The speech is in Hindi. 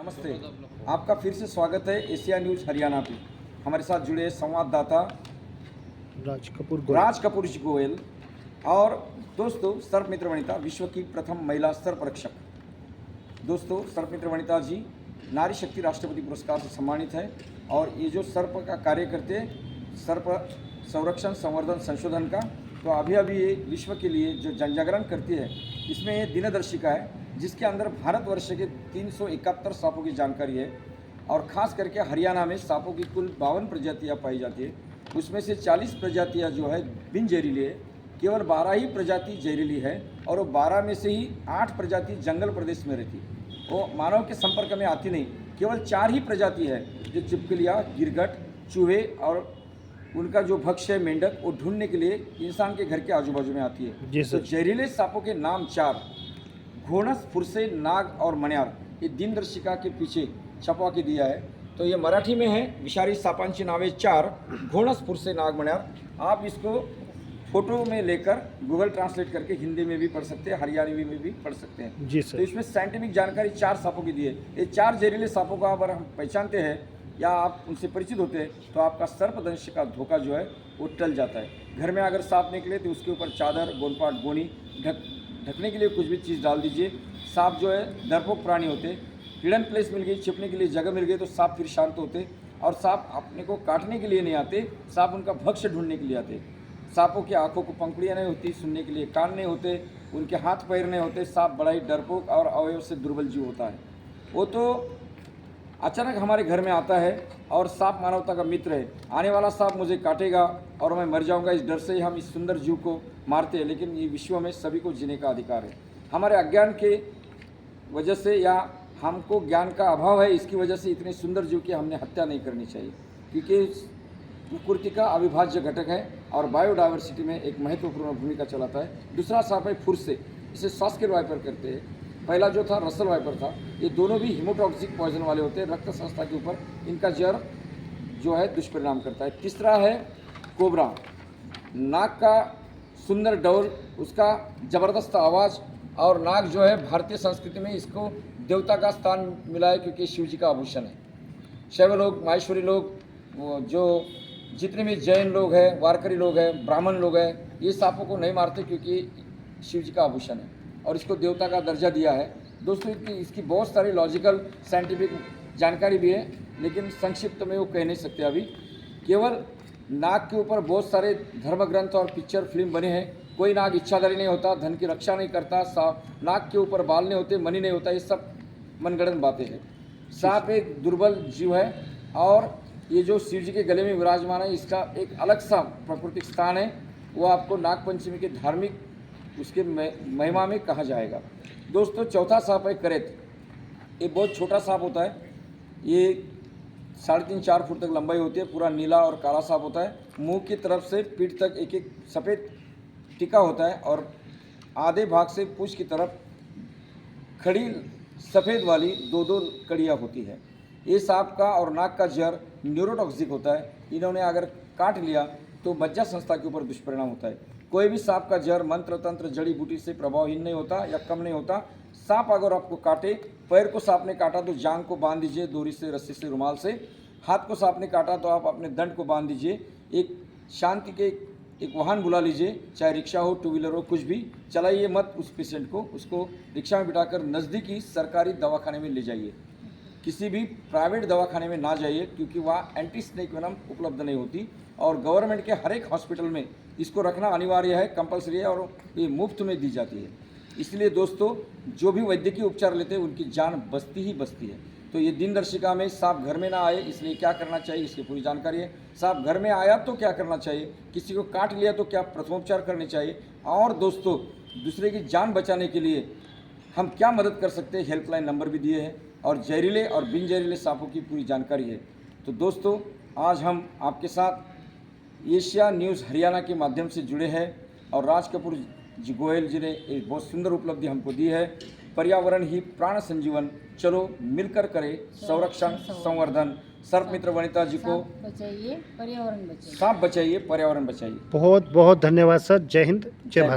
नमस्ते, आपका फिर से स्वागत है एशिया न्यूज़ हरियाणा पे। हमारे साथ जुड़े संवाददाता राज कपूर जी गोयल और दोस्तों सर्पमित्र वनिता, विश्व की प्रथम महिला सर्परक्षक। दोस्तों सर्पमित्र वनिता जी नारी शक्ति राष्ट्रपति पुरस्कार से सम्मानित है और ये जो सर्प का कार्य करते हैं, सर्प संरक्षण संवर्धन संशोधन का, तो अभी ये विश्व के लिए जो जनजागरण करती है, इसमें ये दिनदर्शिका है जिसके अंदर भारतवर्ष के 371 सांपों की जानकारी है और ख़ास करके हरियाणा में सांपों की कुल 52 प्रजातियाँ पाई जाती है। उसमें से 40 प्रजातियाँ जो है बिन जहरीली है, केवल 12 ही प्रजाति जहरीली है और वो 12 में से ही 8 प्रजाति जंगल प्रदेश में रहती है, वो मानव के संपर्क में आती नहीं। केवल 4 ही प्रजाति है जो चिपकलियाँ, गिरगट, चूहे और उनका जो भक्ष्य है मेंढक, वो ढूंढने के लिए इंसान के घर के आजू बाजू में आती है। तो जहरीले सांपों के नाम 4 घोणस, फुरसे, नाग और मण्यार, ये दिनदर्शिका के पीछे छपवा के दिया है। तो ये मराठी में है, विषारी सापांची नावे 4 घोणस, फुरसे, नाग, मण्यार। आप इसको फोटो में लेकर गूगल ट्रांसलेट करके हिंदी में भी पढ़ सकते हैं, हरियाणवी में भी पढ़ सकते हैं जी सर। तो इसमें साइंटिफिक जानकारी 4 सांपों की दी है। ये 4 जहरीले सांपों को अगर हम पहचानते हैं या आप उनसे परिचित होते हैं तो आपका सर्पदंश का धोखा जो है वो टल जाता है। घर में अगर सांप निकले तो उसके ऊपर चादर, गोनपाट, गोनी ढकने के लिए कुछ भी चीज़ डाल दीजिए। सांप जो है डरपोक प्राणी होते, हिडन प्लेस मिल गई, छिपने के लिए जगह मिल गई तो सांप फिर शांत होते और सांप अपने को काटने के लिए नहीं आते, सांप उनका भक्ष्य ढूंढने के लिए आते। सांपों की आंखों को पंखुड़ियाँ नहीं होती, सुनने के लिए कान नहीं होते, उनके हाथ पैर नहीं होते। सांप बड़ा ही डरपोक और अवयव से दुर्बल जीव होता है। वो तो अचानक हमारे घर में आता है और सांप मानवता का मित्र है। आने वाला सांप मुझे काटेगा और मैं मर जाऊंगा, इस डर से ही हम इस सुंदर जीव को मारते हैं। लेकिन ये विश्व में सभी को जीने का अधिकार है। हमारे अज्ञान के वजह से या हमको ज्ञान का अभाव है, इसकी वजह से इतने सुंदर जीव की हमने हत्या नहीं करनी चाहिए, क्योंकि प्रकृति का अविभाज्य घटक है और बायोडाइवर्सिटी में एक महत्वपूर्ण भूमिका चलाता है। दूसरा सांप है फुरसे, इसे श्वास वाइपर करते हैं। पहला जो था रसल वाइपर था। ये दोनों भी हिमोटॉक्सिक पॉइजन वाले होते हैं, रक्त संस्था के ऊपर इनका जहर जो है दुष्परिणाम करता है। तीसरा है कोबरा, नाग का सुंदर डौल, उसका ज़बरदस्त आवाज़, और नाग जो है भारतीय संस्कृति में इसको देवता का स्थान मिला है क्योंकि शिव जी का आभूषण है। शैव लोग, माहेश्वरी लोग, जो जितने भी जैन लोग हैं, वारकरी लोग हैं, ब्राह्मण लोग हैं, ये सांपों को नहीं मारते क्योंकि शिव जी का आभूषण है और इसको देवता का दर्जा दिया है। दोस्तों इसकी बहुत सारी लॉजिकल साइंटिफिक जानकारी भी है, लेकिन संक्षिप्त में वो कह नहीं सकते अभी। केवल नाग के ऊपर बहुत सारे धर्म ग्रंथ और पिक्चर फिल्म बने हैं। कोई नाग इच्छाधारी नहीं होता, धन की रक्षा नहीं करता, नाग के ऊपर बाल नहीं होते, मनी नहीं होता, ये सब मनगढ़ंत बातें हैं। सांप एक दुर्बल जीव है और ये जो शिव जी के गले में विराजमान है, इसका एक अलग सा प्राकृतिक स्थान है। वो आपको नागपंचमी के धार्मिक उसके महिमा में कहा जाएगा। दोस्तों चौथा सांप है करेत। ये बहुत छोटा सांप होता है, ये 3.5-4 फुट तक लंबाई होती है, पूरा नीला और काला सांप होता है। मुंह की तरफ से पीठ तक एक एक सफ़ेद टीका होता है और आधे भाग से पूंछ की तरफ खड़ी सफ़ेद वाली 2-2 कड़ियाँ होती है। ये सांप का और नाग का जहर न्यूरोटॉक्सिक होता है। इन्होंने अगर काट लिया तो मज्जा संस्था के ऊपर दुष्परिणाम होता है। कोई भी सांप का जहर मंत्र तंत्र जड़ी बूटी से प्रभावहीन नहीं होता या कम नहीं होता। सांप अगर आपको काटे, पैर को सांप ने काटा तो जांग को बांध दीजिए डोरी से, रस्सी से, रुमाल से। हाथ को सांप ने काटा तो आप अपने दंड को बांध दीजिए। एक शांति के एक वाहन बुला लीजिए, चाहे रिक्शा हो, 2 व्हीलर हो, कुछ भी चलाइए मत उस पेशेंट को, उसको रिक्शा में बिठाकर नज़दीकी सरकारी दवाखाने में ले जाइए। किसी भी प्राइवेट दवाखाने में ना जाइए क्योंकि वहाँ एंटी स्नेक वेनम उपलब्ध नहीं होती और गवर्नमेंट के हर एक हॉस्पिटल में इसको रखना अनिवार्य है, कंपलसरी है और ये मुफ्त में दी जाती है। इसलिए दोस्तों जो भी वैद्यकीय उपचार लेते हैं उनकी जान बचती ही बचती है। तो ये दिनदर्शिका में सांप घर में ना आए इसलिए क्या करना चाहिए इसकी पूरी जानकारी है। सांप घर में आया तो क्या करना चाहिए, किसी को काट लिया तो क्या प्रथमोपचार करने चाहिए, और दोस्तों दूसरे की जान बचाने के लिए हम क्या मदद कर सकते हैं, हेल्पलाइन नंबर भी दिए हैं और जहरीले और बिन जहरीले सांपों की पूरी जानकारी है। तो दोस्तों आज हम आपके साथ एशिया न्यूज़ हरियाणा के माध्यम से जुड़े हैं और राज कपूर जी गोयल जी ने एक बहुत सुंदर उपलब्धि हमको दी है। पर्यावरण ही प्राण संजीवन, चलो मिलकर करें संरक्षण संवर्धन। सर्पमित्र वनिता जी को बचाइए, पर्यावरण बचाइए, सांप बचाइए, पर्यावरण बचाइए। बहुत बहुत धन्यवाद सर। जय हिंद, जय भारत।